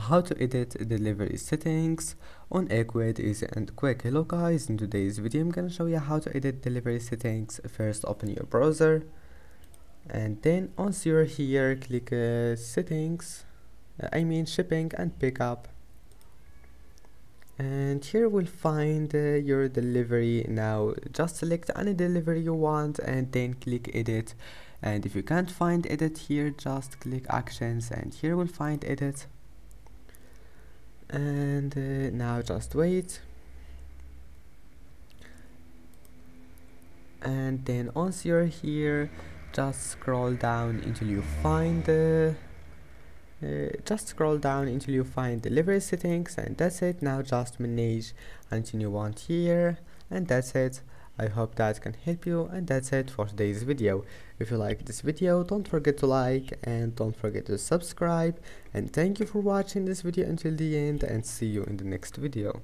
how to edit delivery settings on Ecwid easy and quick. Hello guys, in today's video I'm gonna show you how to edit delivery settings. First open your browser and then once you're here click settings, shipping and pickup, and here we'll find your delivery. Now just select any delivery you want and then click edit, and if you can't find edit here just click actions and here we'll find edit. And now just wait, and then once you're here just scroll down until you find delivery settings, and that's it. Now just manage until you want here, and that's it. I hope that can help you, and that's it for today's video. If you like this video, don't forget to like and don't forget to subscribe, and thank you for watching this video until the end, and see you in the next video.